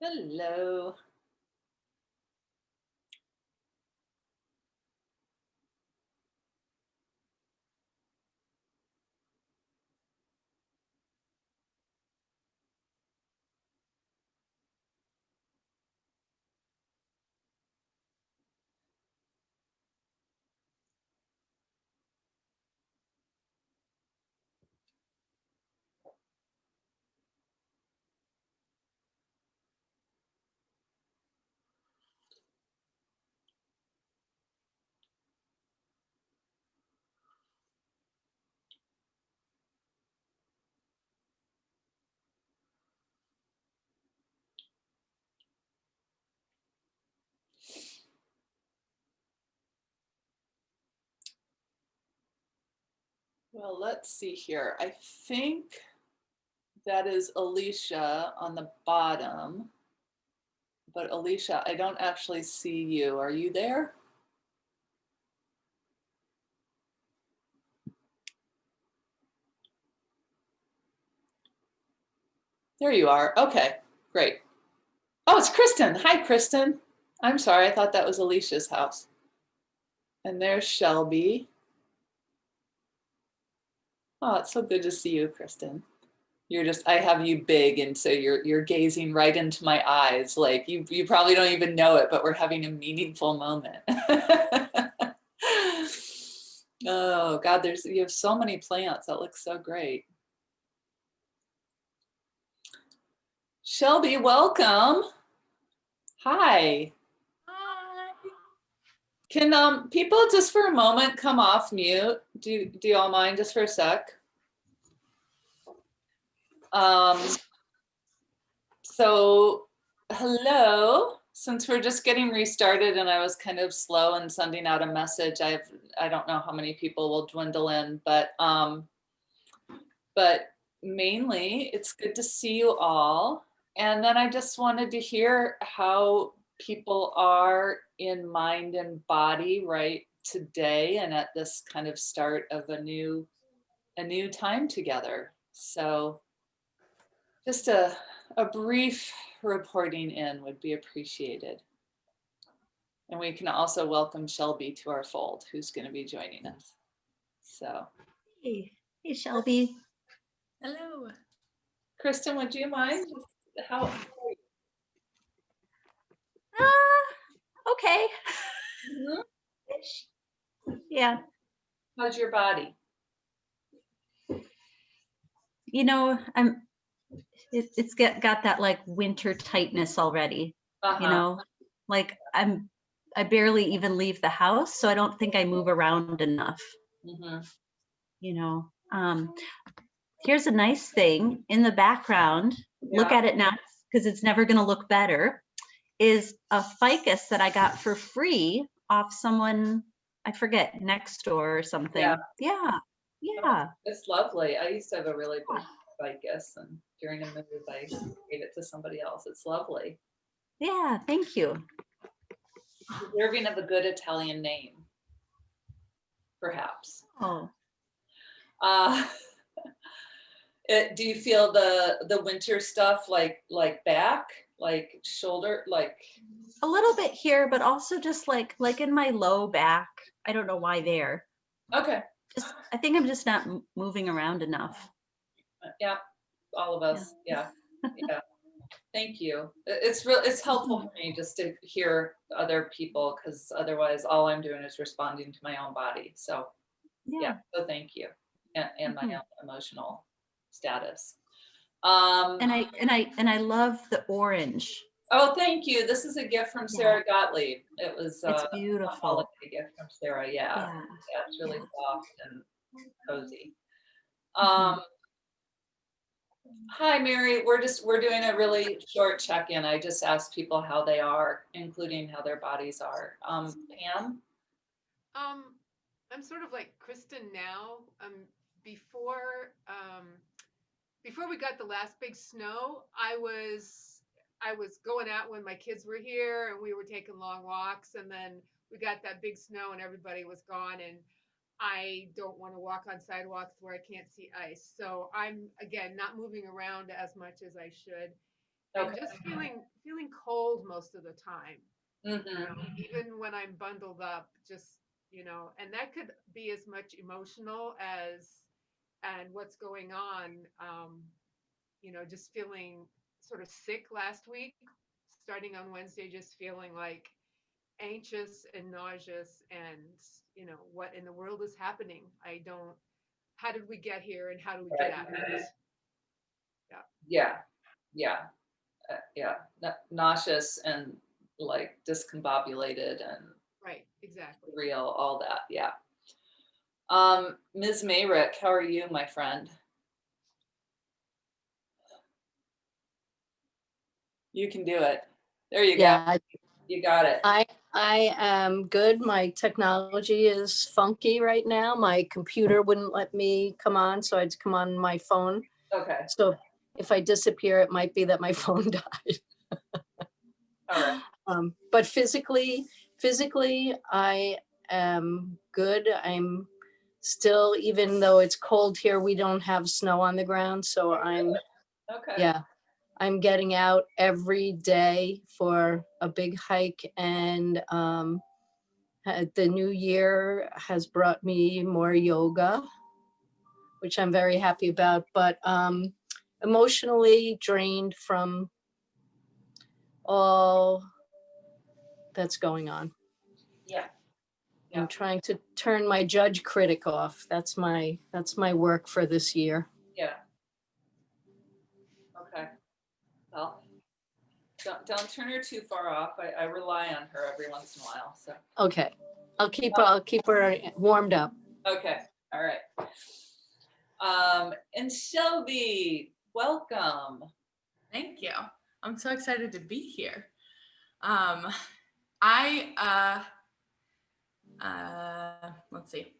Hello. Well, let's see here. I think that is Alicia on the bottom. But Alicia, I don't actually see you. Are you there? There you are. Okay, great. Oh, it's Kristen. Hi, Kristen. I'm sorry. I thought that was Alicia's house. And there's Shelby. Oh, it's so good to see you, Kristen. I have you big, and so you're gazing right into my eyes. Like you probably don't even know it, but we're having a meaningful moment. Oh God, you have so many plants. That looks so great. Shelby, welcome. Hi. Hi. Can people just for a moment come off mute? Do you all mind just for a sec? Um, so hello. Since we're just getting restarted and I was kind of slow in sending out a message, I don't know how many people will dwindle in, but mainly it's good to see you all. And then I just wanted to hear how people are in mind and body right today and at this kind of start of a new time together. So just a brief reporting in would be appreciated. And we can also welcome Shelby to our fold, who's going to be joining us. So, Hey, Shelby. Hello. Kristen, would you mind? How? Okay. Mhm. Yeah. How's your body? You know, it's got that like winter tightness already. You know, like I barely even leave the house, so I don't think I move around enough. Mm-hmm. You know, here's a nice thing in the background. Yeah. Look at it now because it's never going to look better. Is a ficus that I got for free off someone, I forget, next door or something. Yeah. Oh, it's lovely. I used to have a really big ficus, and during a move, I gave it to somebody else. It's lovely. Yeah, thank you. Deserving of a good Italian name, perhaps. Oh. Do you feel the winter stuff like back, like shoulder, like? A little bit here, but also just like in my low back. I don't know why there. Okay. I think I'm just not moving around enough. Yeah, all of us. Yeah. Yeah. Thank you. It's helpful for me just to hear other people, because otherwise all I'm doing is responding to my own body. So yeah, so thank you. And my own emotional status. And I love the orange. Oh, thank you. This is a gift from Sarah Gottlieb. It was it's beautiful. a holiday gift from Sarah. Yeah. It's really soft and cozy. Hi, Mary. We're doing a really short check-in. I just asked people how they are, including how their bodies are. Pam? I'm sort of like Kristen now. Before before we got the last big snow, I was going out when my kids were here and we were taking long walks, and then we got that big snow and everybody was gone, and I don't want to walk on sidewalks where I can't see ice. So I'm again not moving around as much as I should. and Okay. just feeling cold most of the time. Mm-hmm. Even when I'm bundled up, just, and that could be as much emotional as and what's going on. Just feeling sort of sick last week, starting on Wednesday, just feeling like anxious and nauseous, and what in the world is happening? How did we get here, and how do we get Right. out of it? Yeah. Yeah. Yeah. Yeah. Nauseous and like discombobulated and Right, exactly. real, all that. Yeah. Ms. Mayrick, how are you, my friend? You can do it. There you go. Yeah, You got it. I am good. My technology is funky right now. My computer wouldn't let me come on, so I had to come on my phone. Okay. So if I disappear, it might be that my phone died. All right. But physically, I am good. I'm still, even though it's cold here, we don't have snow on the ground. So Okay. yeah, I'm getting out every day for a big hike, and the new year has brought me more yoga, which I'm very happy about, but emotionally drained from all that's going on. Yeah. I'm trying to turn my judge critic off. That's my work for this year. Yeah. Okay. Well, don't turn her too far off. I rely on her every once in a while. So. Okay. I'll keep her warmed up. Okay. All right. And Shelby, welcome. Thank you. I'm so excited to be here. I let's see.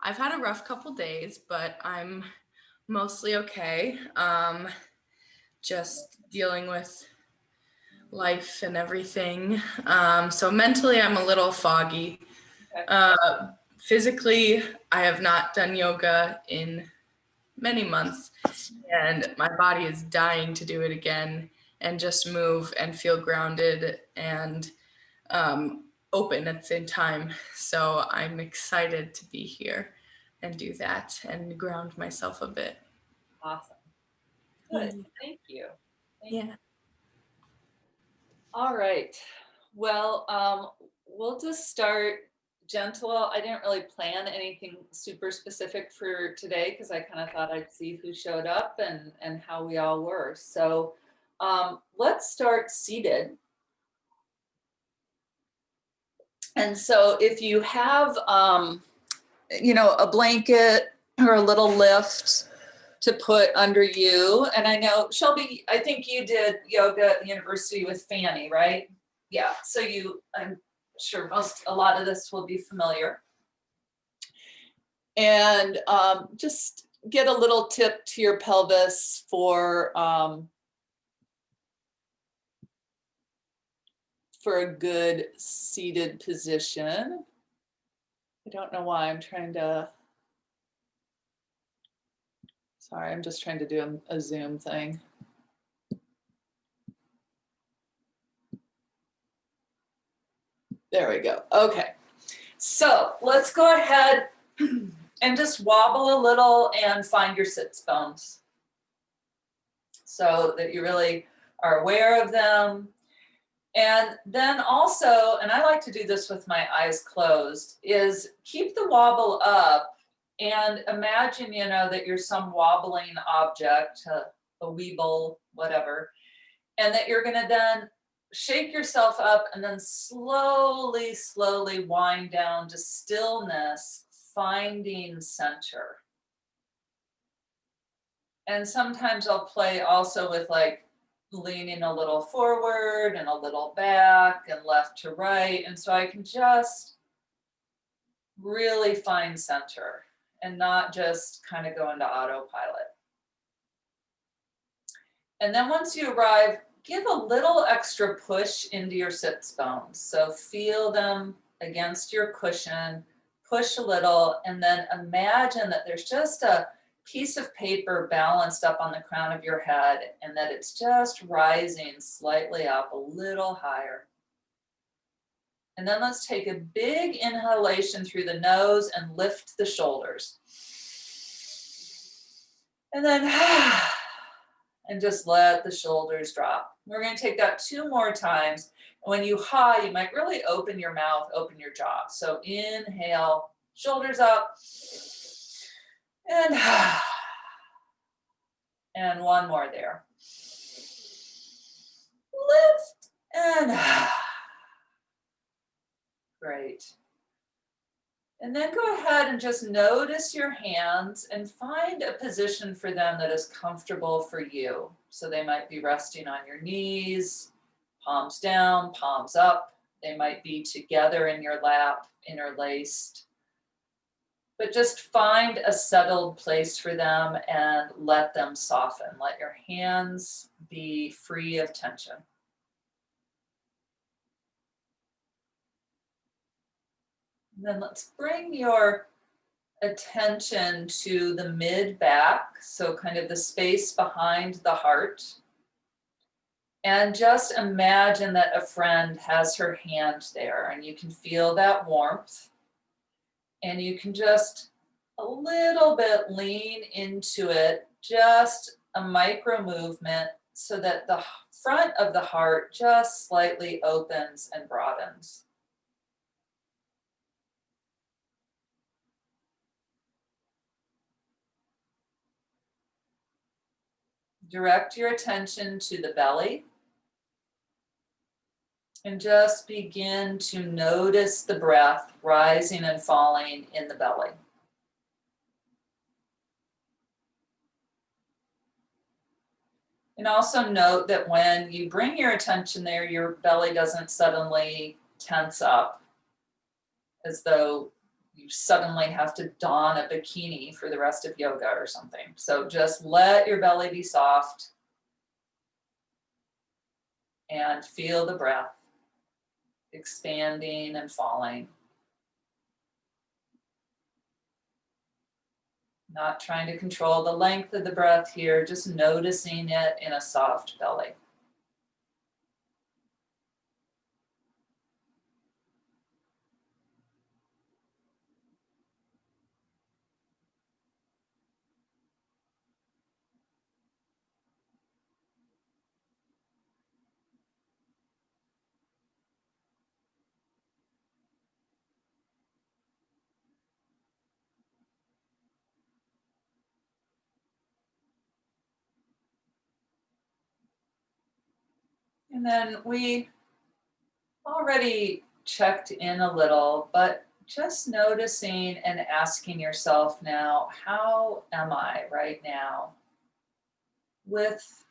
I've had a rough couple days, but I'm mostly okay. Just dealing with life and everything. So mentally, I'm a little foggy. Okay. Physically, I have not done yoga in many months, and my body is dying to do it again and just move and feel grounded and open at the same time. So I'm excited to be here and do that and ground myself a bit. Awesome. Good. Thank you. Thank you. All right. Well, we'll just start gentle. I didn't really plan anything super specific for today because I kind of thought I'd see who showed up and how we all were. So let's start seated. And so if you have, a blanket or a little lift to put under you, and I know, Shelby, I think you did yoga at the university with Fanny, right? Yeah, so I'm sure a lot of this will be familiar. And just get a little tip to your pelvis for a good seated position. I don't know why I'm trying to, sorry, I'm just trying to do a Zoom thing. There we go. Okay. So let's go ahead and just wobble a little and find your sits bones so that you really are aware of them. And then also, and I like to do this with my eyes closed, is keep the wobble up and imagine, that you're some wobbling object, a weeble, whatever, and that you're going to then shake yourself up and then slowly, slowly wind down to stillness, finding center. And sometimes I'll play also with like leaning a little forward and a little back and left to right. And so I can just really find center and not just kind of go into autopilot. And then once you arrive, give a little extra push into your sits bones. So feel them against your cushion, push a little, and then imagine that there's just a piece of paper balanced up on the crown of your head, and that it's just rising slightly up, a little higher. And then let's take a big inhalation through the nose and lift the shoulders. And then, and just let the shoulders drop. We're going to take that 2 more times. When you ha, you might really open your mouth, open your jaw. So inhale, shoulders up, and and one more there. Lift and great. And then go ahead and just notice your hands and find a position for them that is comfortable for you. So they might be resting on your knees, palms down, palms up. They might be together in your lap, interlaced. But just find a settled place for them and let them soften. Let your hands be free of tension. And then let's bring your attention to the mid back, so kind of the space behind the heart. And just imagine that a friend has her hand there, and you can feel that warmth. And you can just a little bit lean into it, just a micro movement, so that the front of the heart just slightly opens and broadens. Direct your attention to the belly and just begin to notice the breath rising and falling in the belly. And also note that when you bring your attention there, your belly doesn't suddenly tense up as though you suddenly have to don a bikini for the rest of yoga or something. So just let your belly be soft and feel the breath expanding and falling. Not trying to control the length of the breath here, just noticing it in a soft belly. And then we already checked in a little, but just noticing and asking yourself now, how am I right now? With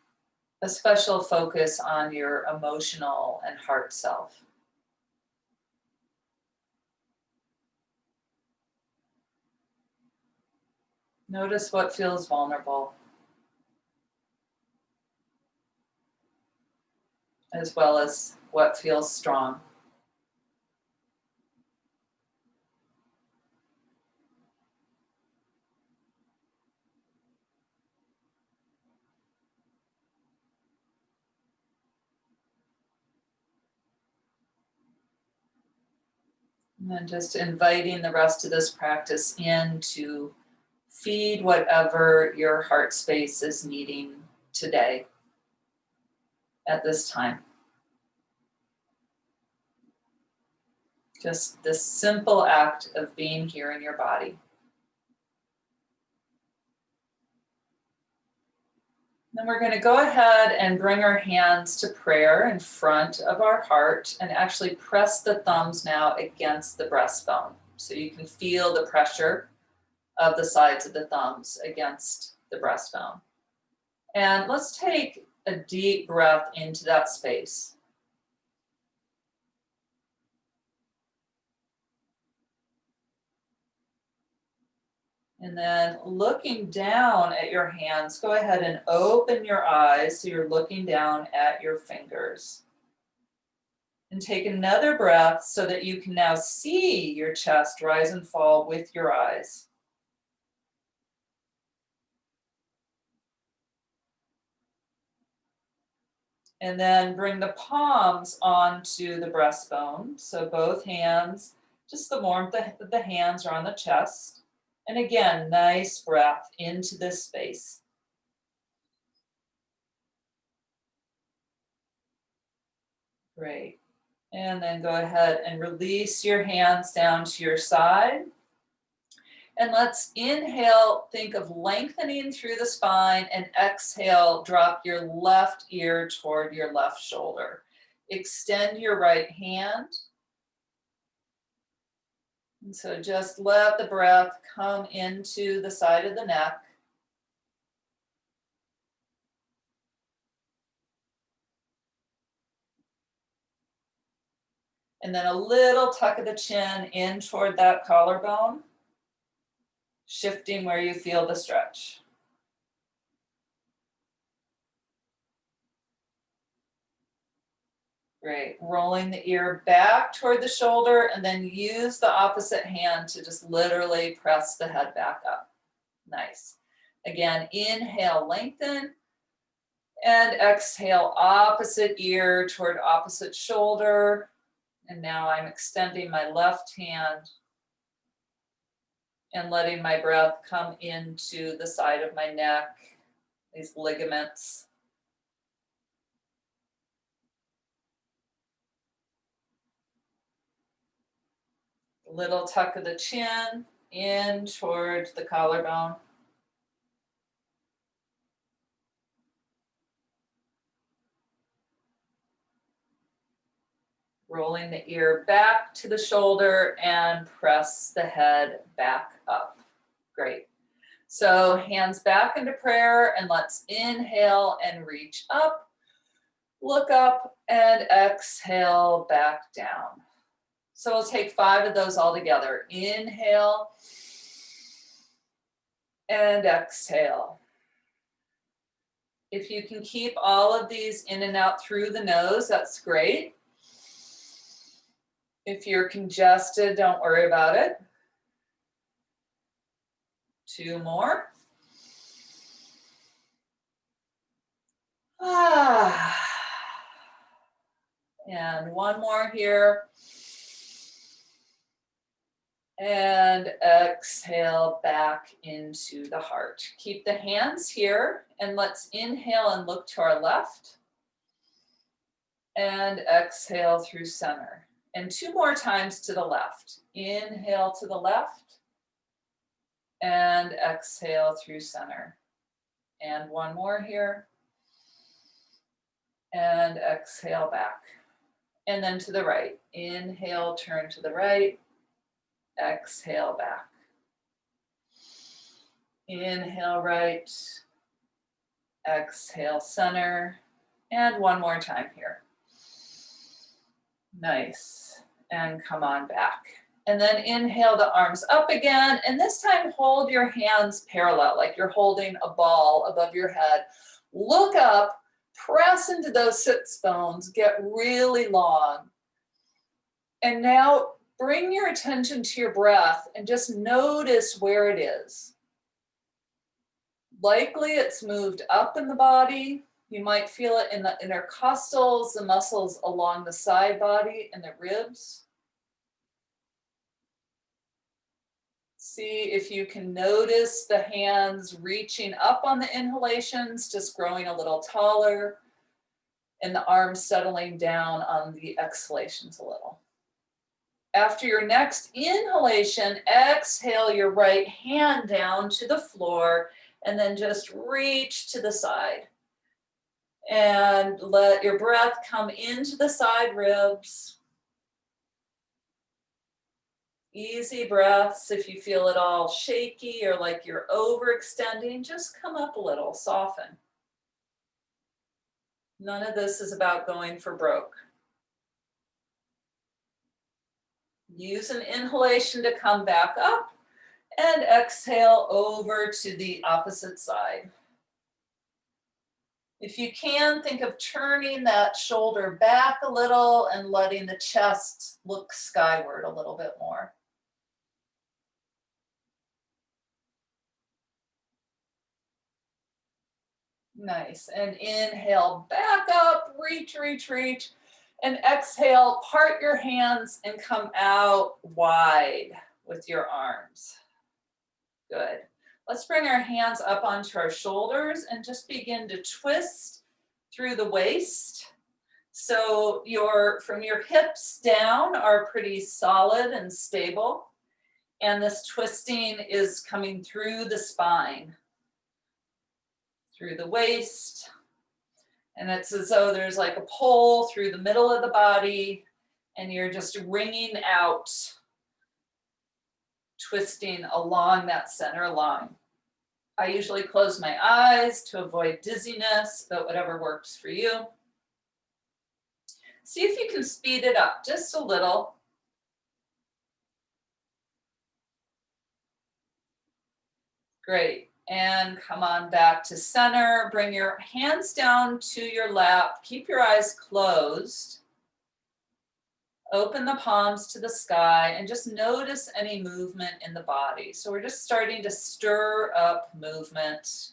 a special focus on your emotional and heart self. Notice what feels vulnerable, as well as what feels strong. And then just inviting the rest of this practice in to feed whatever your heart space is needing today at this time. Just this simple act of being here in your body. Then we're going to go ahead and bring our hands to prayer in front of our heart and actually press the thumbs now against the breastbone. So you can feel the pressure of the sides of the thumbs against the breastbone. And let's take a deep breath into that space. And then looking down at your hands, go ahead and open your eyes so you're looking down at your fingers. And take another breath so that you can now see your chest rise and fall with your eyes. And then bring the palms onto the breastbone. So both hands, just the warmth of the hands are on the chest. And again, nice breath into this space. Great. And then go ahead and release your hands down to your side. And let's inhale, think of lengthening through the spine, and exhale, drop your left ear toward your left shoulder. Extend your right hand. And so just let the breath come into the side of the neck. And then a little tuck of the chin in toward that collarbone, shifting where you feel the stretch. Great. Rolling the ear back toward the shoulder, and then use the opposite hand to just literally press the head back up. Nice. Again, inhale, lengthen, and exhale, opposite ear toward opposite shoulder. And now I'm extending my left hand and letting my breath come into the side of my neck, these ligaments. Little tuck of the chin in towards the collarbone. Rolling the ear back to the shoulder and press the head back up. Great. So hands back into prayer, and let's inhale and reach up, look up, and exhale back down. So we'll take 5 of those all together. Inhale and exhale. If you can keep all of these in and out through the nose, that's great. If you're congested, don't worry about it. 2 more. And 1 more here. And exhale back into the heart. Keep the hands here, and let's inhale and look to our left. And exhale through center. And 2 more times to the left. Inhale to the left. And exhale through center. And 1 more here. And exhale back. And then to the right. Inhale, turn to the right. Exhale back. Inhale right. Exhale center. And 1 more time here. Nice. And come on back. And then inhale the arms up again. And this time hold your hands parallel, like you're holding a ball above your head. Look up, press into those sits bones, get really long. And now bring your attention to your breath and just notice where it is. Likely it's moved up in the body. You might feel it in the intercostals, the muscles along the side body and the ribs. See if you can notice the hands reaching up on the inhalations, just growing a little taller, and the arms settling down on the exhalations a little. After your next inhalation, exhale your right hand down to the floor, and then just reach to the side. And let your breath come into the side ribs. Easy breaths. If you feel it all shaky or like you're overextending, just come up a little, soften. None of this is about going for broke. Use an inhalation to come back up and exhale over to the opposite side. If you can, think of turning that shoulder back a little and letting the chest look skyward a little bit more. Nice. And inhale, back up, reach, reach, reach. And exhale, part your hands and come out wide with your arms. Good. Let's bring our hands up onto our shoulders and just begin to twist through the waist. So from your hips down are pretty solid and stable. And this twisting is coming through the spine, through the waist. And it's as though there's like a pole through the middle of the body and you're just wringing out, twisting along that center line. I usually close my eyes to avoid dizziness, but whatever works for you. See if you can speed it up just a little. Great. And come on back to center. Bring your hands down to your lap. Keep your eyes closed. Open the palms to the sky and just notice any movement in the body. So we're just starting to stir up movement.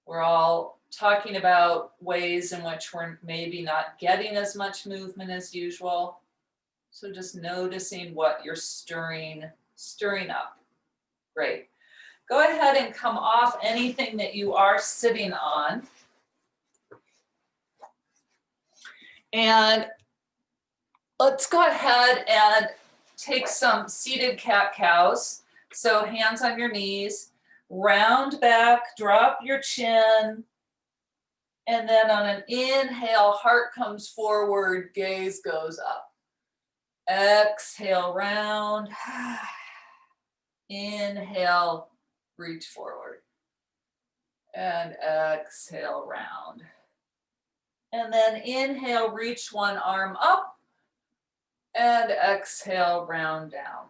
We're all talking about ways in which we're maybe not getting as much movement as usual. So just noticing what you're stirring up. Great. Go ahead and come off anything that you are sitting on. And let's go ahead and take some seated cat-cows. So hands on your knees, round back, drop your chin. And then on an inhale, heart comes forward, gaze goes up. Exhale, round. Inhale, reach forward. And exhale, round. And then inhale, reach one arm up. And exhale, round down.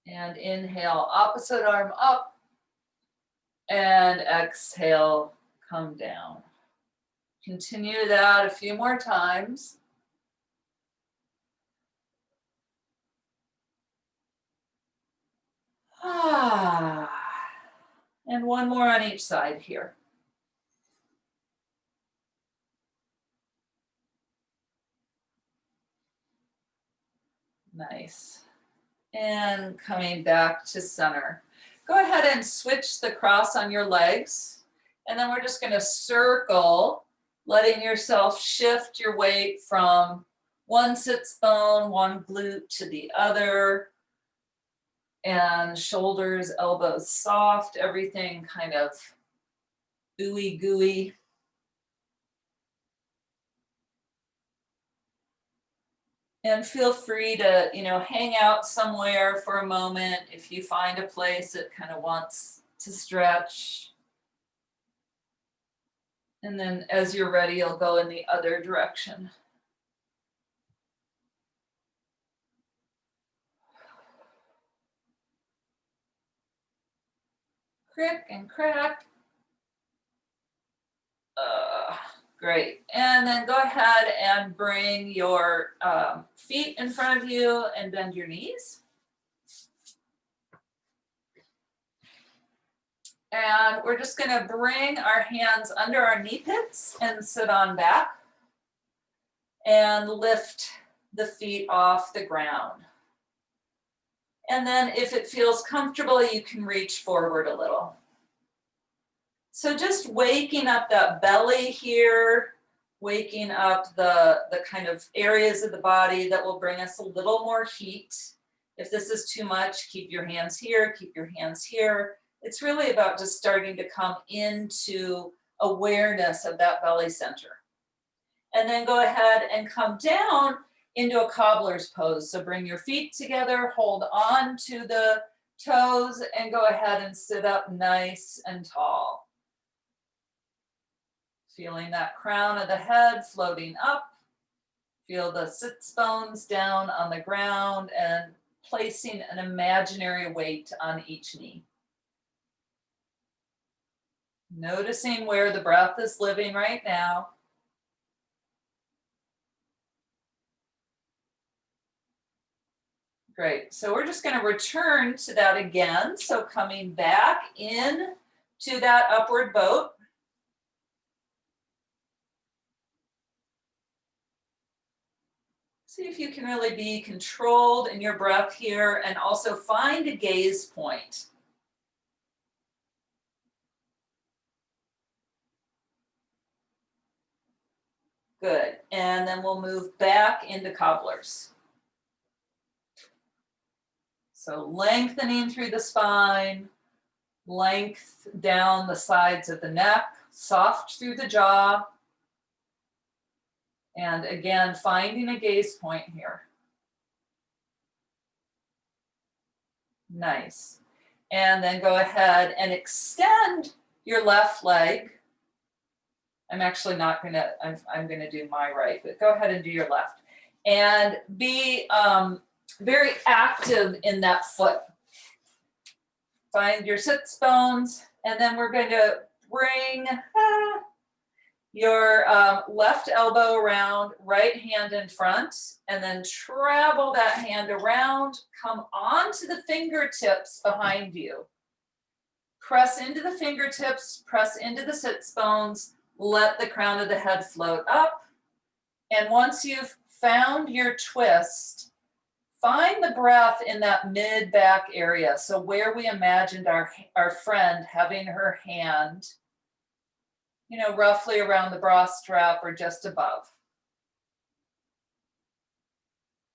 And inhale, opposite arm up. And exhale, come down. Continue that a few more times. And one more on each side here. Nice. And coming back to center. Go ahead and switch the cross on your legs. And then we're just going to circle, letting yourself shift your weight from one sits bone, one glute to the other. And shoulders, elbows soft, everything kind of ooey gooey. And feel free to, hang out somewhere for a moment if you find a place that kind of wants to stretch. And then as you're ready, you'll go in the other direction. Crick and crack. Great. And then go ahead and bring your feet in front of you and bend your knees. And we're just going to bring our hands under our knee pits and sit on back and lift the feet off the ground. And then if it feels comfortable, you can reach forward a little. So just waking up that belly here, waking up the kind of areas of the body that will bring us a little more heat. If this is too much, keep your hands here, keep your hands here. It's really about just starting to come into awareness of that belly center. And then go ahead and come down into a cobbler's pose. So bring your feet together, hold on to the toes, and go ahead and sit up nice and tall. Feeling that crown of the head floating up. Feel the sits bones down on the ground and placing an imaginary weight on each knee. Noticing where the breath is living right now. Great. So we're just going to return to that again. So coming back in to that upward boat. See if you can really be controlled in your breath here and also find a gaze point. Good. And then we'll move back into cobblers. So lengthening through the spine, length down the sides of the neck, soft through the jaw. And again, finding a gaze point here. Nice. And then go ahead and extend your left leg. I'm actually not gonna, I'm gonna do my right, but go ahead and do your left. And be very active in that foot. Find your sits bones, and then we're going to bring your left elbow around, right hand in front, and then travel that hand around, come onto the fingertips behind you. Press into the fingertips, press into the sits bones, let the crown of the head float up. And once you've found your twist, find the breath in that mid-back area. So where we imagined our friend having her hand, you know, roughly around the bra strap or just above.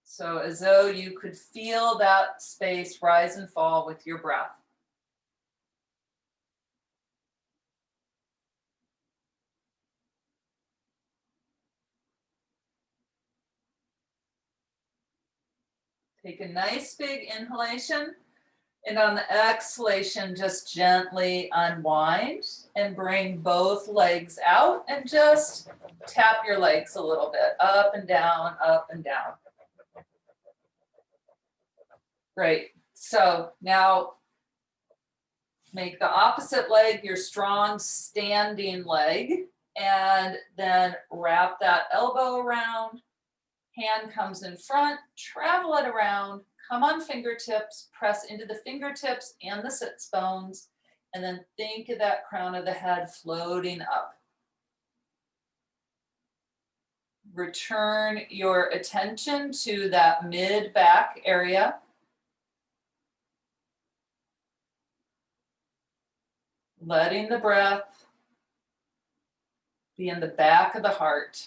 So as though you could feel that space rise and fall with your breath. Take a nice big inhalation, and on the exhalation, just gently unwind and bring both legs out and just tap your legs a little bit, up and down, up and down. Great. So now make the opposite leg your strong standing leg, and then wrap that elbow around. Hand comes in front, travel it around, come on fingertips, press into the fingertips and the sits bones, and then think of that crown of the head floating up. Return your attention to that mid-back area. Letting the breath be in the back of the heart.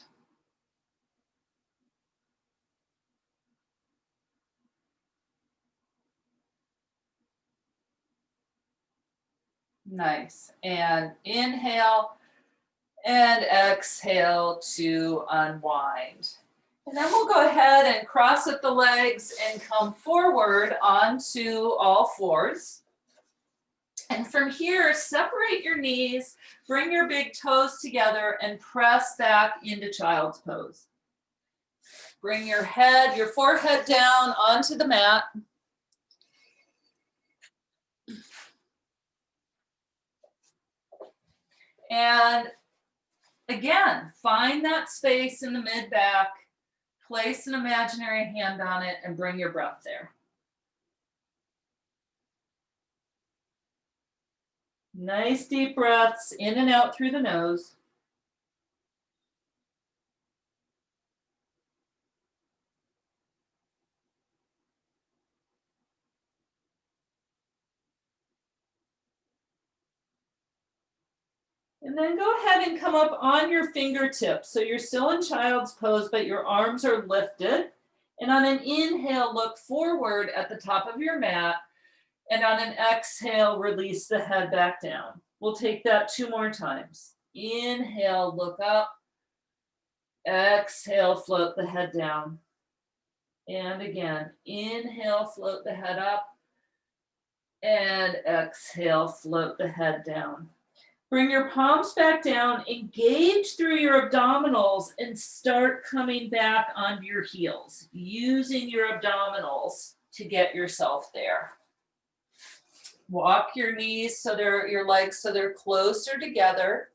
Nice. And inhale and exhale to unwind. And then we'll go ahead and cross up the legs and come forward onto all fours. And from here, separate your knees, bring your big toes together and press back into child's pose. Bring your head, your forehead down onto the mat. And again, find that space in the mid-back, place an imaginary hand on it, and bring your breath there. Nice deep breaths in and out through the nose. And then go ahead and come up on your fingertips. So you're still in child's pose, but your arms are lifted. And on an inhale, look forward at the top of your mat. And on an exhale, release the head back down. We'll take that 2 more times. Inhale, look up. Exhale, float the head down. And again, inhale, float the head up. And exhale, float the head down. Bring your palms back down, engage through your abdominals, and start coming back onto your heels, using your abdominals to get yourself there. Walk your knees so your legs so they're closer together,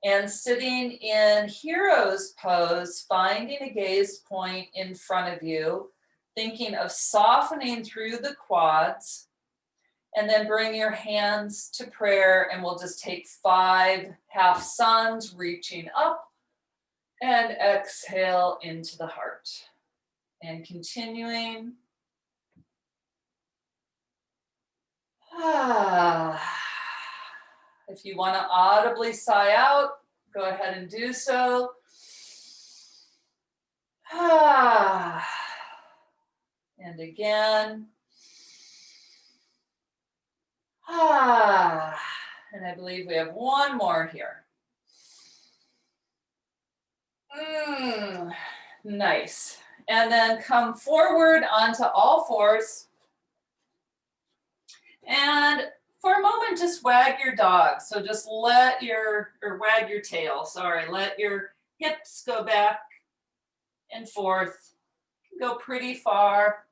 and sitting in hero's pose, finding a gaze point in front of you, thinking of softening through the quads. And then bring your hands to prayer, and we'll just take 5 half suns reaching up, and exhale into the heart. And continuing. If you want to audibly sigh out, go ahead and do so. And again. And I believe we have one more here. Nice. And then come forward onto all fours. And for a moment, just wag your dog. So just wag your tail, sorry. Let your hips go back and forth. Go pretty far.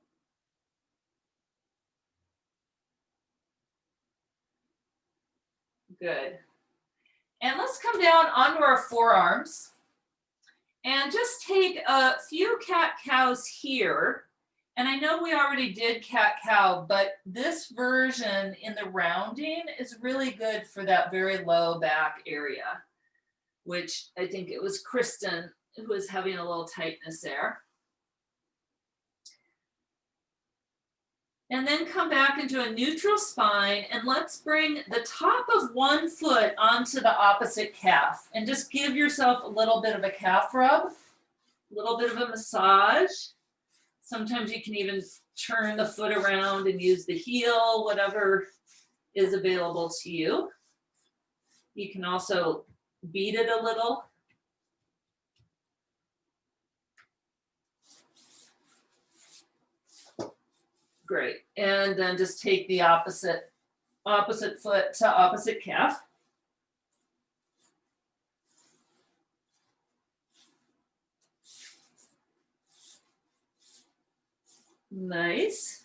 Good. And let's come down onto our forearms and just take a few cat-cows here. And I know we already did cat-cow, but this version in the rounding is really good for that very low back area, which I think it was Kristen who was having a little tightness there. And then come back into a neutral spine, and let's bring the top of one foot onto the opposite calf and just give yourself a little bit of a calf rub, a little bit of a massage. Sometimes you can even turn the foot around and use the heel, whatever is available to you. You can also beat it a little. Great. And then just take the opposite foot to opposite calf. Nice.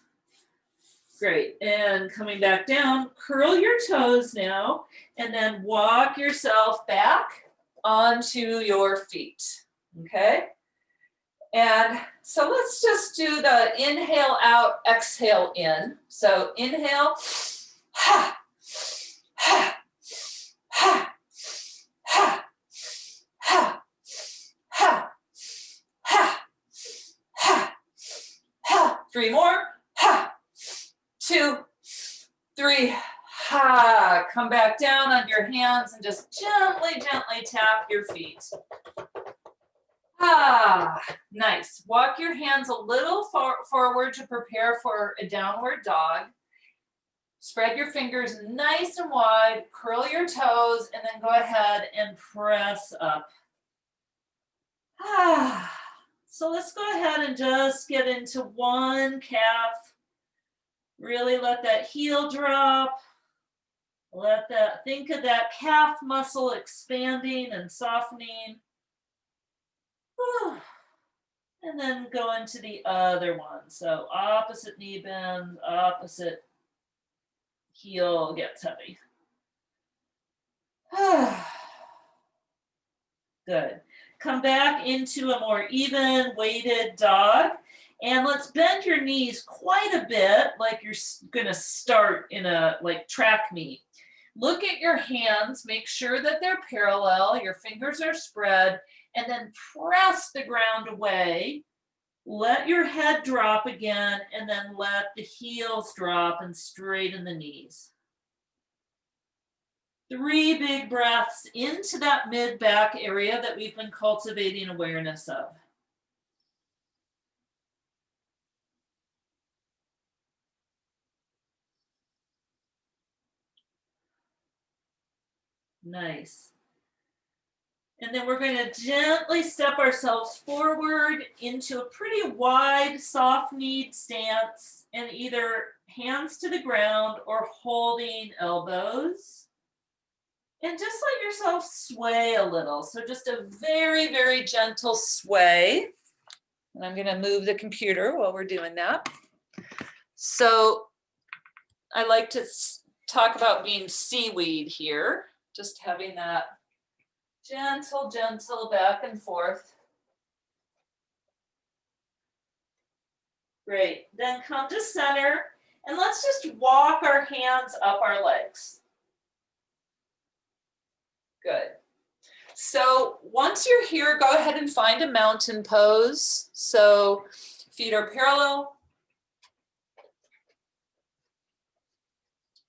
Great. And coming back down, curl your toes now, and then walk yourself back onto your feet. Okay? And so let's just do the inhale out, exhale in. So inhale, ha, ha, ha, ha, ha, ha, ha, ha, ha. 3 more, ha, 2, 3, ha. Come back down on your hands and just gently, gently tap your feet. Nice. Walk your hands a little forward to prepare for a downward dog. Spread your fingers nice and wide, curl your toes, and then go ahead and press up. So let's go ahead and just get into one calf. Really let that heel drop. Think of that calf muscle expanding and softening. And then go into the other one. So opposite knee bend, opposite heel gets heavy. Good. Come back into a more even weighted dog. And let's bend your knees quite a bit, like you're gonna start in a track meet. Look at your hands, make sure that they're parallel, your fingers are spread, and then press the ground away. Let your head drop again, and then let the heels drop and straighten the knees. 3 big breaths into that mid-back area that we've been cultivating awareness of. Nice. And then we're going to gently step ourselves forward into a pretty wide, soft-kneed stance, and either hands to the ground or holding elbows. And just let yourself sway a little. So just a very, very gentle sway. And I'm going to move the computer while we're doing that. So I like to talk about being seaweed here, just having that gentle, gentle back and forth. Great. Then come to center And let's just walk our hands up our legs. Good. So once you're here, go ahead and find a mountain pose. So feet are parallel.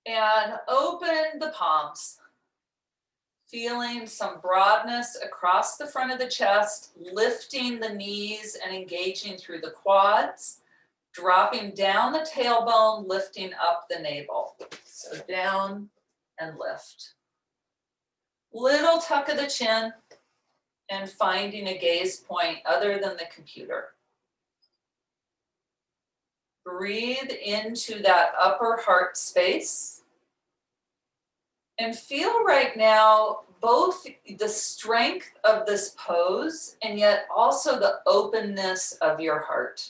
And open the palms. Feeling some broadness across the front of the chest, lifting the knees and engaging through the quads, dropping down the tailbone, lifting up the navel. So down and lift. Little tuck of the chin and finding a gaze point other than the computer. Breathe into that upper heart space. And feel right now both the strength of this pose and yet also the openness of your heart,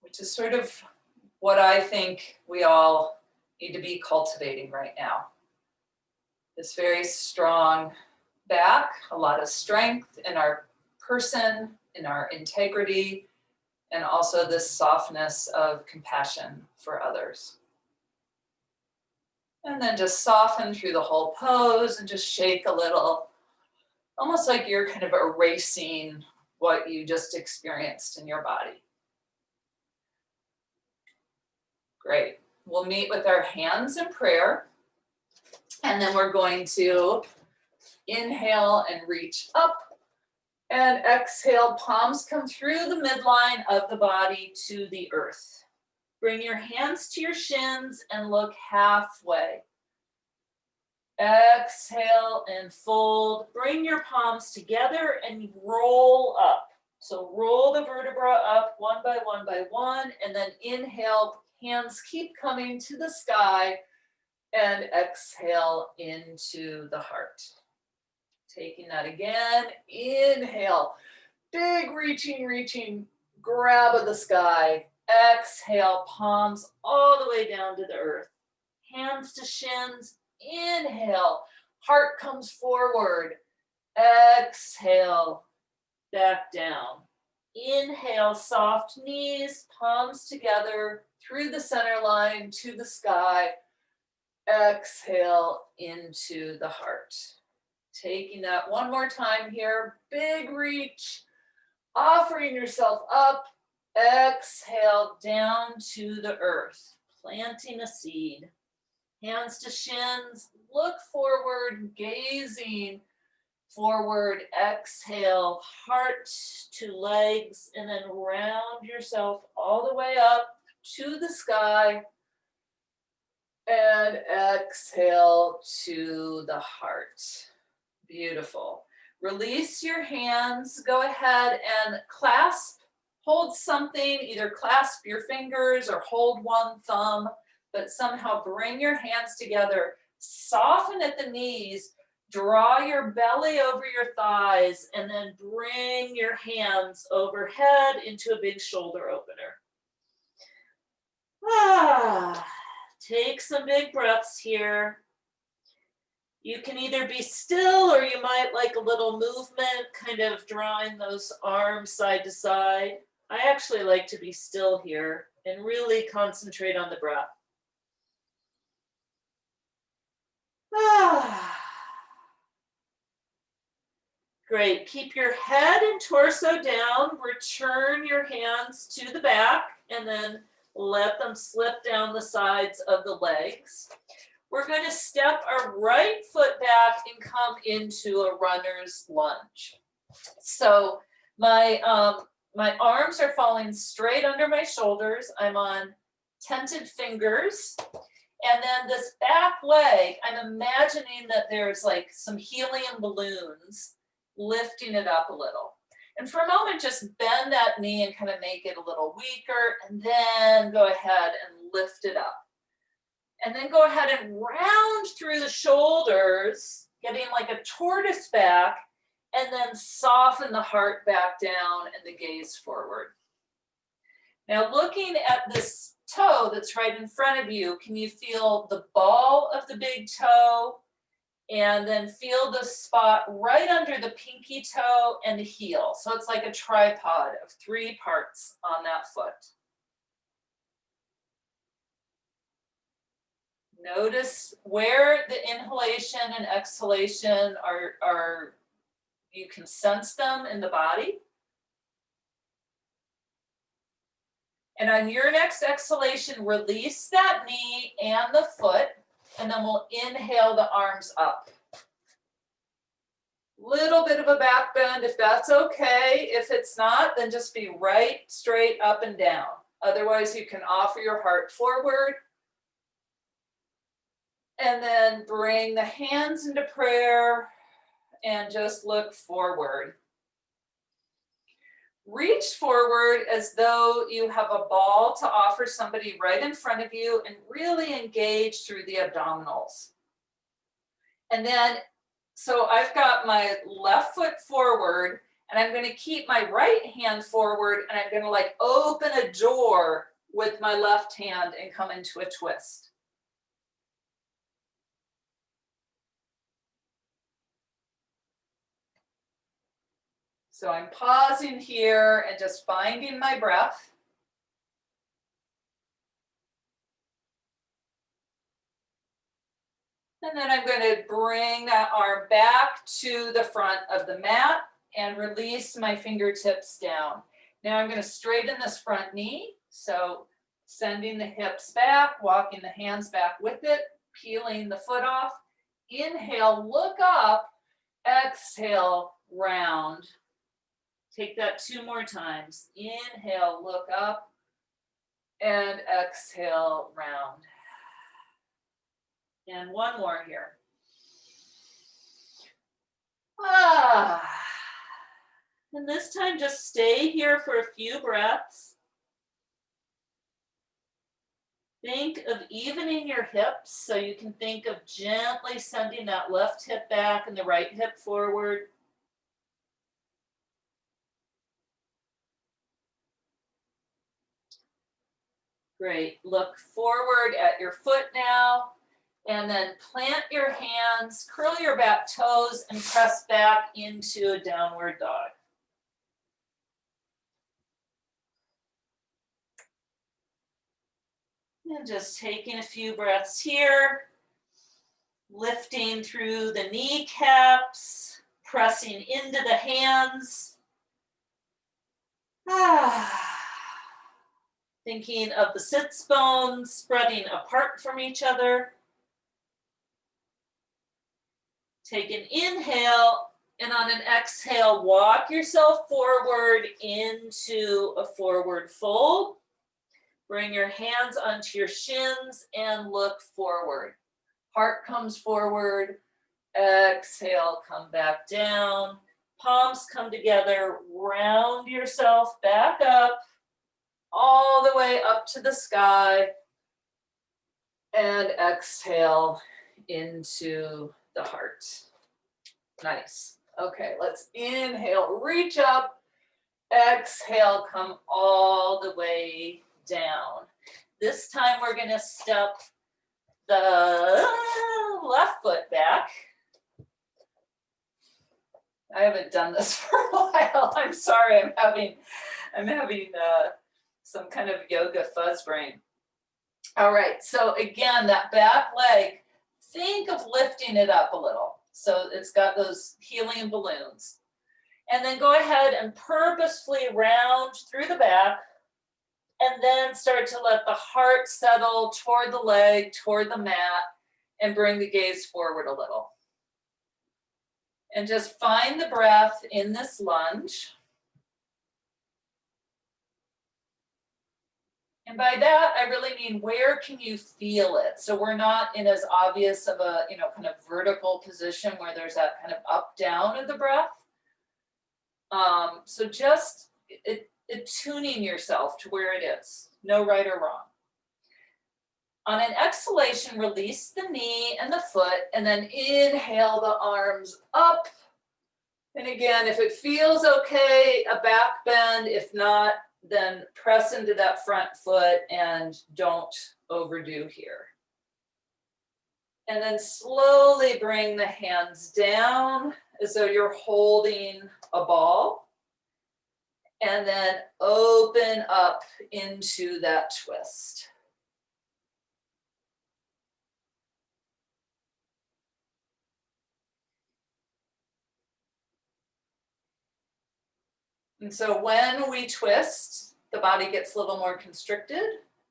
which is sort of what I think we all need to be cultivating right now. This very strong back, a lot of strength in our person, in our integrity, and also this softness of compassion for others. And then just soften through the whole pose and just shake a little, almost like you're kind of erasing what you just experienced in your body. Great. We'll meet with our hands in prayer. And then we're going to inhale and reach up. And exhale, palms come through the midline of the body to the earth. Bring your hands to your shins and look halfway. Exhale and fold. Bring your palms together and roll up. So roll the vertebra up one by one, and then inhale, hands keep coming to the sky, and exhale into the heart. Taking that again, inhale, big reaching, grab of the sky. Exhale, palms all the way down to the earth. Hands to shins, inhale, heart comes forward. Exhale, back down. Inhale, soft knees, palms together through the center line to the sky. Exhale into the heart. Taking that one more time here, big reach, offering yourself up. Exhale down to the earth, planting a seed. Hands to shins, look forward, gazing forward. Exhale, heart to legs, and then round yourself all the way up to the sky. And exhale to the heart. Beautiful. Release your hands. Go ahead and clasp. Hold something, either clasp your fingers or hold one thumb, but somehow bring your hands together. Soften at the knees. Draw your belly over your thighs, and then bring your hands overhead into a big shoulder opener. Take some big breaths here. You can either be still or you might like a little movement, kind of drawing those arms side to side. I actually like to be still here and really concentrate on the breath. Great. Keep your head and torso down. Return your hands to the back and then let them slip down the sides of the legs. We're going to step our right foot back and come into a runner's lunge. So my arms are falling straight under my shoulders. I'm on tented fingers. And then this back leg, I'm imagining that there's like some helium balloons lifting it up a little. And for a moment, just bend that knee and kind of make it a little weaker, and then go ahead and lift it up. And then go ahead and round through the shoulders, getting like a tortoise back, and then soften the heart back down and the gaze forward. Now looking at this toe that's right in front of you, can you feel the ball of the big toe? And then feel the spot right under the pinky toe and the heel. So it's like a tripod of 3 parts on that foot. Notice where the inhalation and exhalation are, you can sense them in the body. And on your next exhalation, release that knee and the foot, and then we'll inhale the arms up. Little bit of a back bend if that's okay. If it's not, then just be right straight up and down. Otherwise, you can offer your heart forward. And then bring the hands into prayer and just look forward. Reach forward as though you have a ball to offer somebody right in front of you and really engage through the abdominals. And then, so I've got my left foot forward and I'm going to keep my right hand forward and I'm going to like open a door with my left hand and come into a twist. So I'm pausing here and just finding my breath. And then I'm going to bring that arm back to the front of the mat and release my fingertips down. Now I'm going to straighten this front knee. So sending the hips back, walking the hands back with it, peeling the foot off. Inhale, look up, exhale, round. Take that 2 more times. Inhale, look up, and exhale, round. And 1 more here. And this time just stay here for a few breaths. Think of evening your hips, so you can think of gently sending that left hip back and the right hip forward. Great. Look forward at your foot now, and then plant your hands, curl your back toes, and press back into a downward dog. And just taking a few breaths here, lifting through the kneecaps, pressing into the hands. Thinking of the sits bones spreading apart from each other. Take an inhale, and on an exhale, walk yourself forward into a forward fold. Bring your hands onto your shins and look forward. Heart comes forward. Exhale, come back down. Palms come together. Round yourself back up, all the way up to the sky. And exhale into the heart. Nice. Okay, let's inhale, reach up. Exhale, come all the way down. This time we're going to step the left foot back. I haven't done this for a while. I'm sorry. I'm having some kind of yoga fuzz brain. All right. So again, that back leg, think of lifting it up a little. So it's got those helium balloons. And then go ahead and purposefully round through the back. And then start to let the heart settle toward the leg, toward the mat, and bring the gaze forward a little. And just find the breath in this lunge. And by that, I really mean, where can you feel it? So we're not in as obvious of a, kind of vertical position where there's that kind of up down of the breath. So just attuning yourself to where it is, no right or wrong. On an exhalation, release the knee and the foot, and then inhale the arms up. And again, if it feels okay, a back bend. If not, then press into that front foot and don't overdo here. And then slowly bring the hands down as though you're holding a ball. And then open up into that twist. And so when we twist, the body gets a little more constricted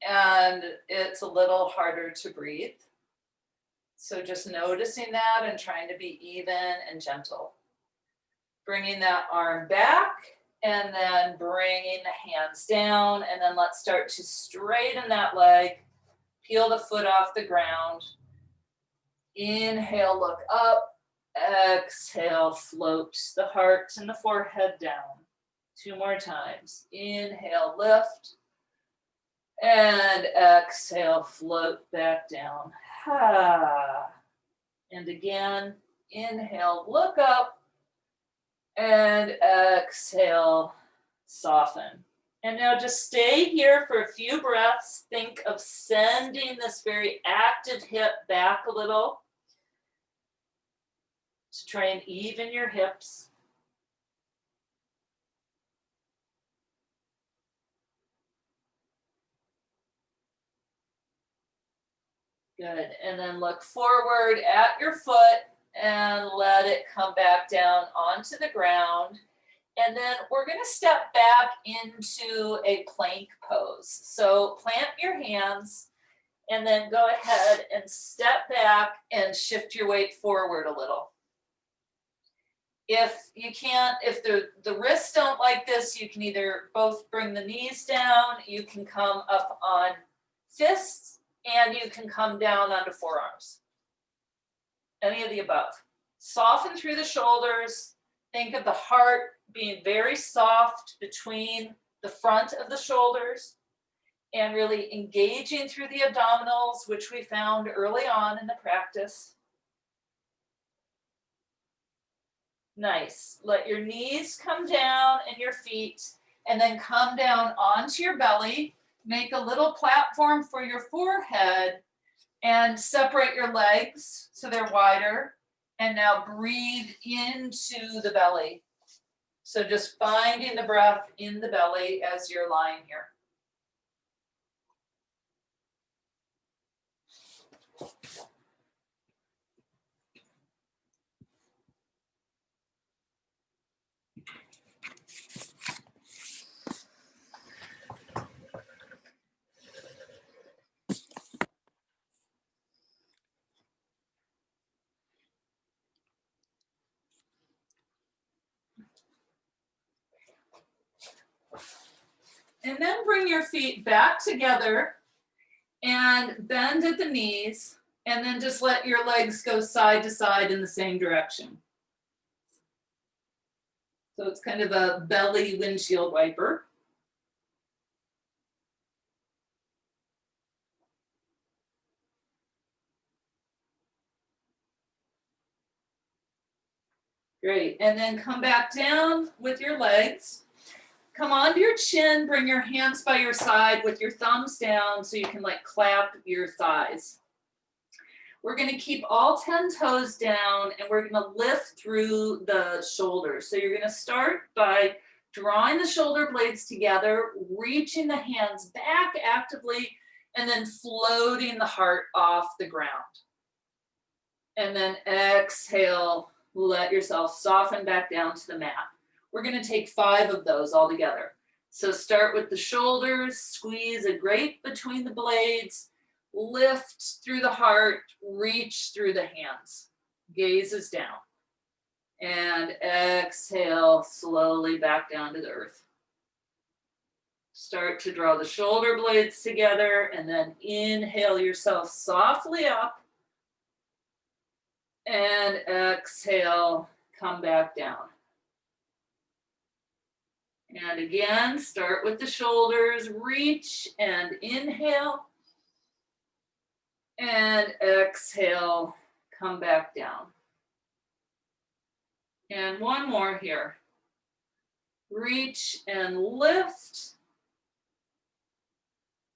and it's a little harder to breathe. So just noticing that and trying to be even and gentle. Bringing that arm back and then bringing the hands down, and then let's start to straighten that leg, peel the foot off the ground. Inhale, look up. Exhale, float the heart and the forehead down. 2 more times. Inhale, lift. And exhale, float back down. And again, inhale, look up. And exhale, soften. And now just stay here for a few breaths. Think of sending this very active hip back a little to try and even your hips. Good. And then look forward at your foot and let it come back down onto the ground. And then we're going to step back into a plank pose. So plant your hands and then go ahead and step back and shift your weight forward a little. If you can't, if the wrists don't like this, you can either both bring the knees down, you can come up on fists, and you can come down onto forearms. Any of the above. Soften through the shoulders. Think of the heart being very soft between the front of the shoulders and really engaging through the abdominals, which we found early on in the practice. Nice. Let your knees come down and your feet, and then come down onto your belly. Make a little platform for your forehead and separate your legs so they're wider. And now breathe into the belly. So just finding the breath in the belly as you're lying here. And then bring your feet back together and bend at the knees, and then just let your legs go side to side in the same direction. So it's kind of a belly windshield wiper. Great, and then come back down with your legs. Come onto your chin, bring your hands by your side with your thumbs down so you can like clap your thighs. We're gonna keep all 10 toes down and we're gonna lift through the shoulders. So you're gonna start by drawing the shoulder blades together, reaching the hands back actively, and then floating the heart off the ground. And then exhale, let yourself soften back down to the mat. We're going to take 5 of those all together. So start with the shoulders, squeeze a grate between the blades, lift through the heart, reach through the hands, gazes down. And exhale, slowly back down to the earth. Start to draw the shoulder blades together and then inhale yourself softly up. And exhale, come back down. And again, start with the shoulders, reach and inhale. And exhale, come back down. And one more here. Reach and lift.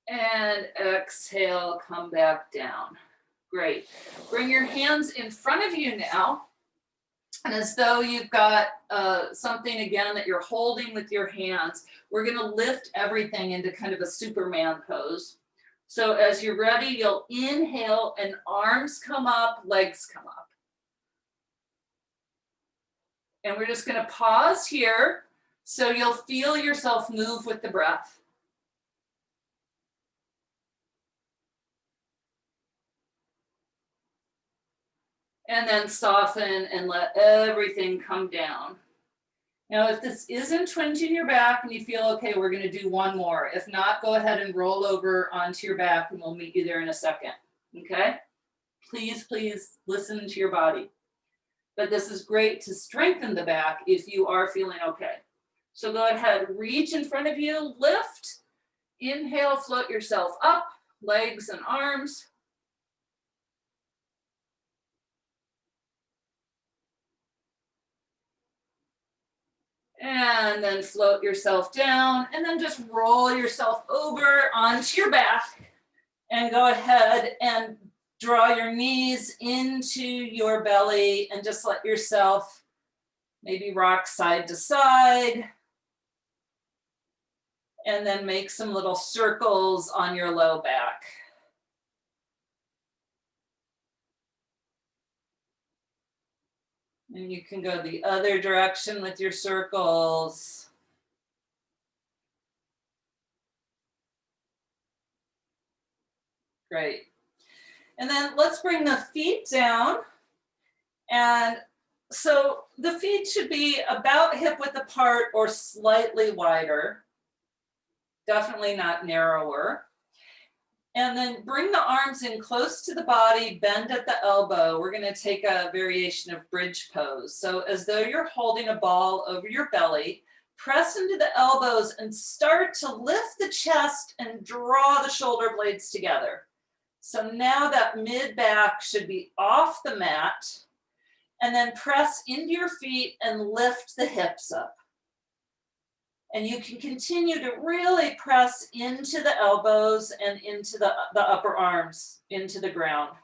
And exhale, come back down. Great. Bring your hands in front of you now. And as though you've got something again that you're holding with your hands, we're going to lift everything into kind of a Superman pose. So as you're ready, you'll inhale and arms come up, legs come up. And we're just going to pause here. So you'll feel yourself move with the breath. And then soften and let everything come down. Now, if this isn't twinging your back and you feel okay, we're going to do one more. If not, go ahead and roll over onto your back and we'll meet you there in a second. Okay? Please, please listen to your body. But this is great to strengthen the back if you are feeling okay. So go ahead, reach in front of you, lift, inhale, float yourself up, legs and arms. And then float yourself down and then just roll yourself over onto your back and go ahead and draw your knees into your belly and just let yourself maybe rock side to side. And then make some little circles on your low back. And you can go the other direction with your circles. Great. And then let's bring the feet down. And so the feet should be about hip width apart or slightly wider. Definitely not narrower. And then bring the arms in close to the body, bend at the elbow. We're going to take a variation of bridge pose. So as though you're holding a ball over your belly, press into the elbows and start to lift the chest and draw the shoulder blades together. So now that mid back should be off the mat, and then press into your feet and lift the hips up. And you can continue to really press into the elbows and into the upper arms, into the ground.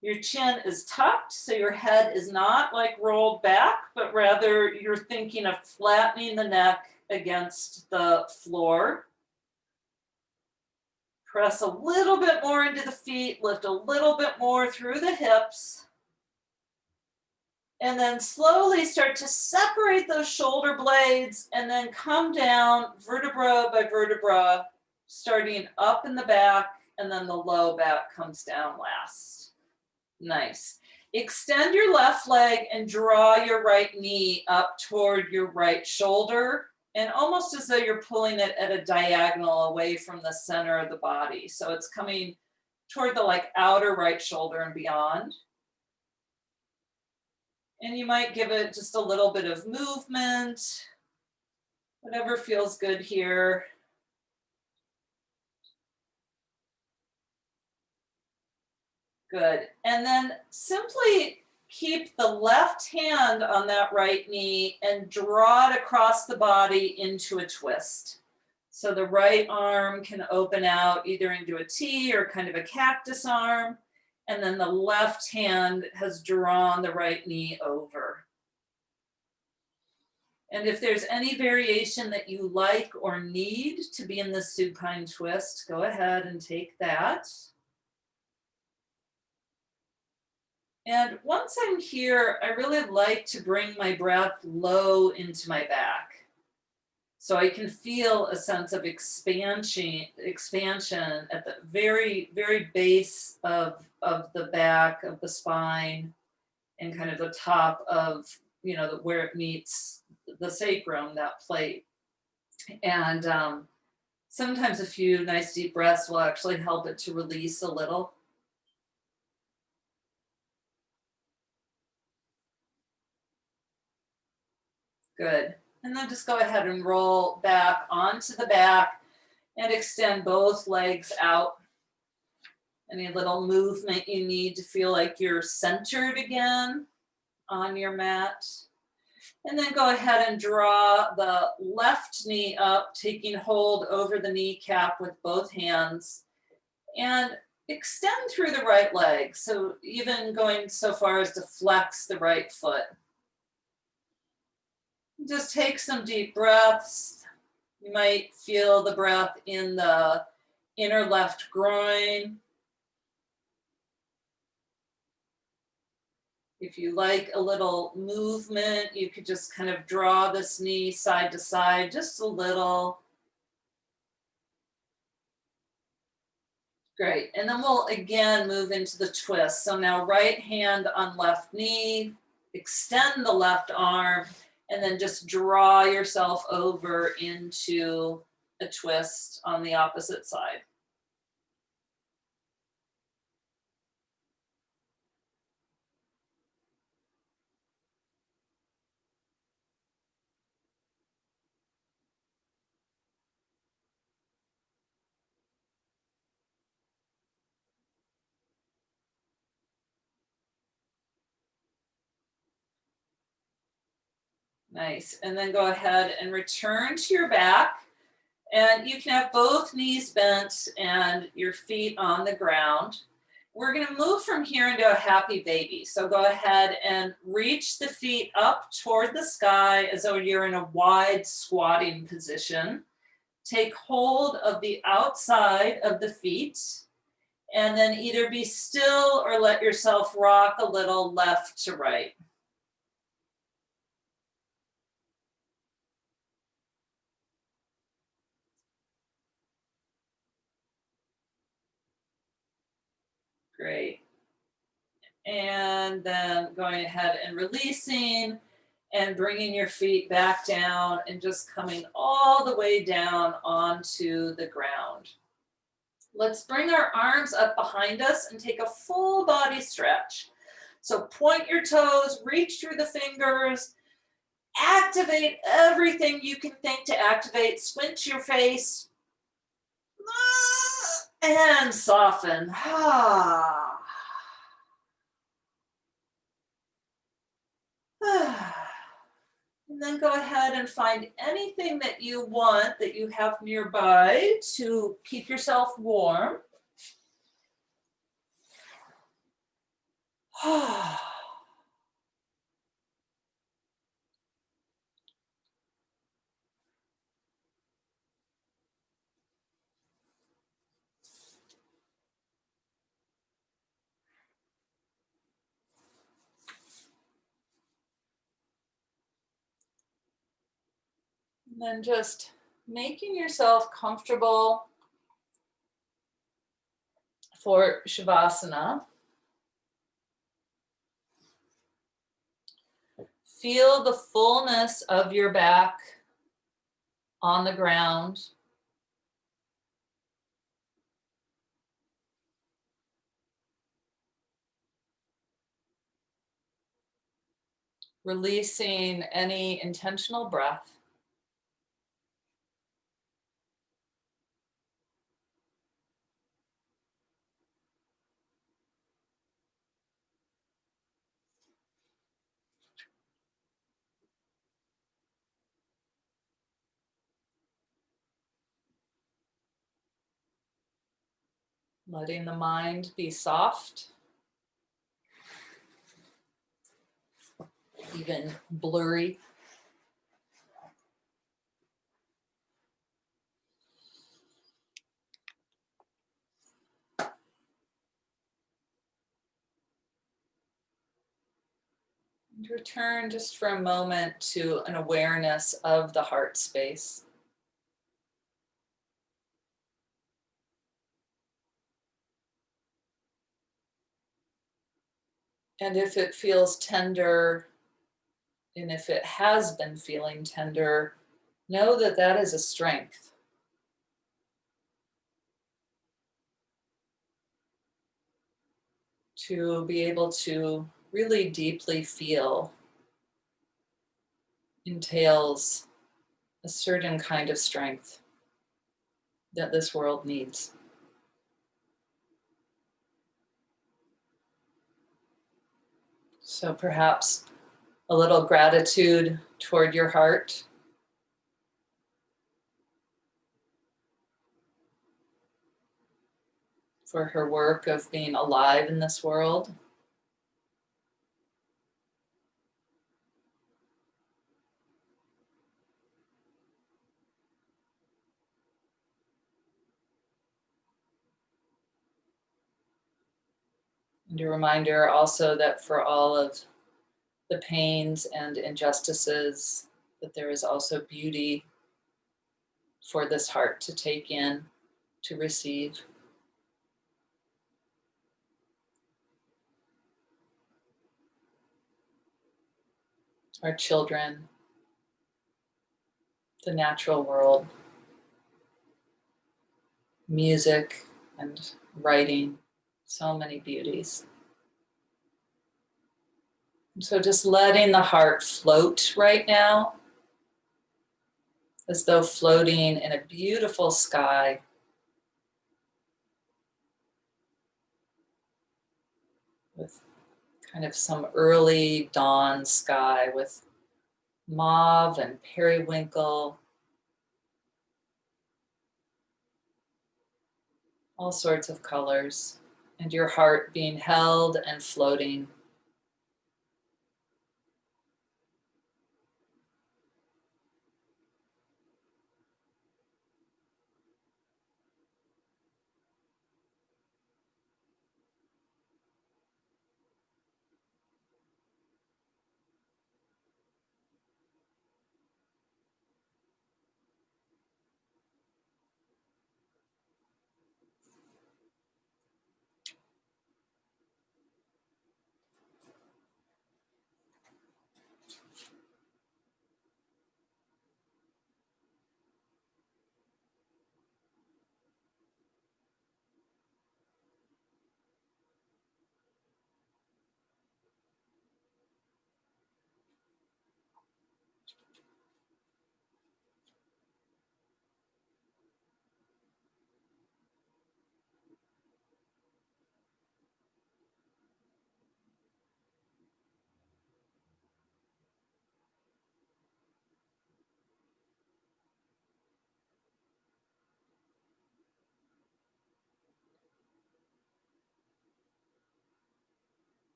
Your chin is tucked, so your head is not like rolled back, but rather you're thinking of flattening the neck against the floor. Press a little bit more into the feet, lift a little bit more through the hips. And then slowly start to separate those shoulder blades and then come down vertebra by vertebra, starting up in the back, and then the low back comes down last. Nice. Extend your left leg and draw your right knee up toward your right shoulder, and almost as though you're pulling it at a diagonal away from the center of the body. So it's coming toward the outer right shoulder and beyond. And you might give it just a little bit of movement, whatever feels good here. Good. And then simply keep the left hand on that right knee and draw it across the body into a twist. So the right arm can open out either into a T or kind of a cactus arm. And then the left hand has drawn the right knee over. And if there's any variation that you like or need to be in the supine twist, go ahead and take that. And once I'm here, I really like to bring my breath low into my back. So I can feel a sense of expansion at the very, very base of the back of the spine and kind of the top of, where it meets the sacrum, that plate. And sometimes a few nice deep breaths will actually help it to release a little. Good. And then just go ahead and roll back onto the back and extend both legs out. Any little movement you need to feel like you're centered again on your mat. And then go ahead and draw the left knee up, taking hold over the kneecap with both hands. And extend through the right leg. So even going so far as to flex the right foot. Just take some deep breaths. You might feel the breath in the inner left groin. If you like a little movement, you could just kind of draw this knee side to side, just a little. Great. And then we'll again move into the twist. So now right hand on left knee, extend the left arm, and then just draw yourself over into a twist on the opposite side. Nice. And then go ahead and return to your back. And you can have both knees bent and your feet on the ground. We're going to move from here into a happy baby. So go ahead and reach the feet up toward the sky as though you're in a wide squatting position. Take hold of the outside of the feet and then either be still or let yourself rock a little left to right. Great. And then going ahead and releasing and bringing your feet back down and just coming all the way down onto the ground. Let's bring our arms up behind us and take a full body stretch. So point your toes, reach through the fingers, activate everything you can think to activate, squint your face, and soften. And then go ahead and find anything that you want that you have nearby to keep yourself warm. And then just making yourself comfortable for Shavasana. Feel the fullness of your back on the ground. Releasing any intentional breath. Letting the mind be soft, even blurry. And return just for a moment to an awareness of the heart space. And if it feels tender, and if it has been feeling tender, know that that is a strength. To be able to really deeply feel entails a certain kind of strength that this world needs. So perhaps a little gratitude toward your heart. For her work of being alive in this world. And a reminder also that for all of the pains and injustices, that there is also beauty for this heart to take in, to receive. Our children, the natural world, music and writing, so many beauties. And so just letting the heart float right now, as though floating in a beautiful sky. With kind of some early dawn sky with mauve and periwinkle, all sorts of colors, and your heart being held and floating.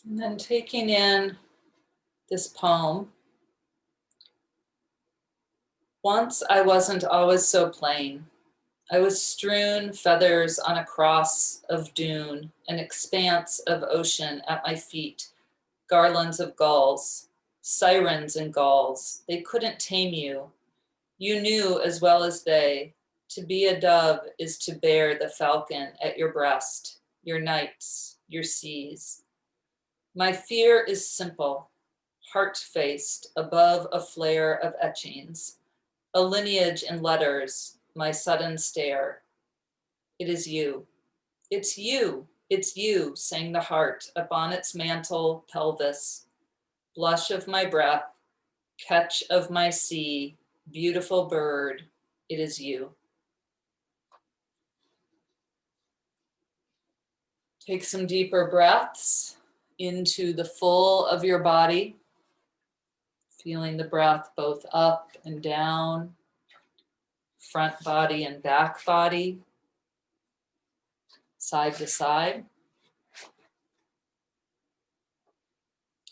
And then taking in this poem. Once I wasn't always so plain. I was strewn feathers on a cross of dune, an expanse of ocean at my feet, garlands of gulls, sirens and gulls. They couldn't tame you. You knew as well as they, to be a dove is to bear the falcon at your breast, your nights, your seas. My fear is simple, heart-faced above a flare of etchings, a lineage in letters, my sudden stare. It is you. It's you. It's you, sang the heart upon its mantle pelvis. Blush of my breath, catch of my sea, beautiful bird, it is you. Take some deeper breaths into the full of your body, feeling the breath both up and down, front body and back body, side to side.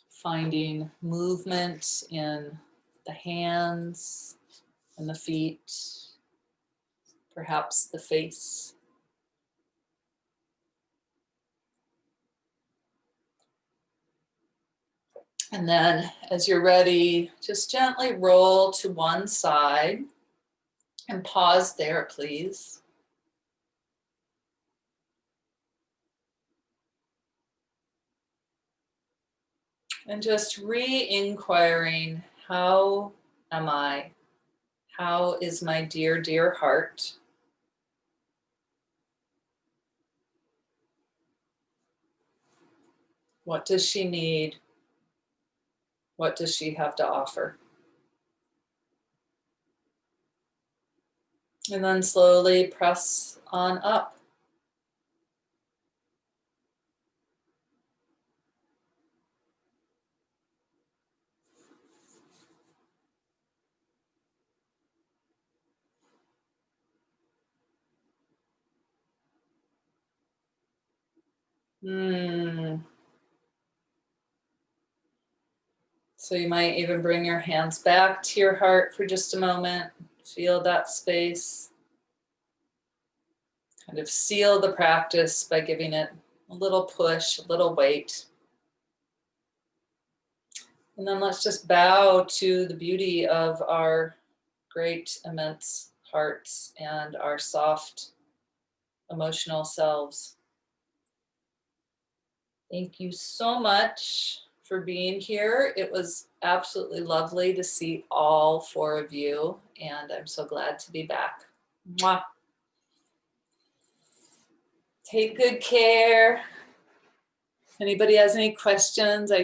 Finding movement in the hands and the feet, perhaps the face. And then as you're ready, just gently roll to one side and pause there, please. And just re-inquiring, how am I? How is my dear, dear heart? What does she need? What does she have to offer? And then slowly press on up. So you might even bring your hands back to your heart for just a moment. Feel that space. kind of seal the practice by giving it a little push, a little weight. And then let's just bow to the beauty of our great, immense hearts and our soft, emotional selves. Thank you so much for being here. It was absolutely lovely to see all 4 of you, and I'm so glad to be back. Mwah. Take good care. If anybody has any questions, I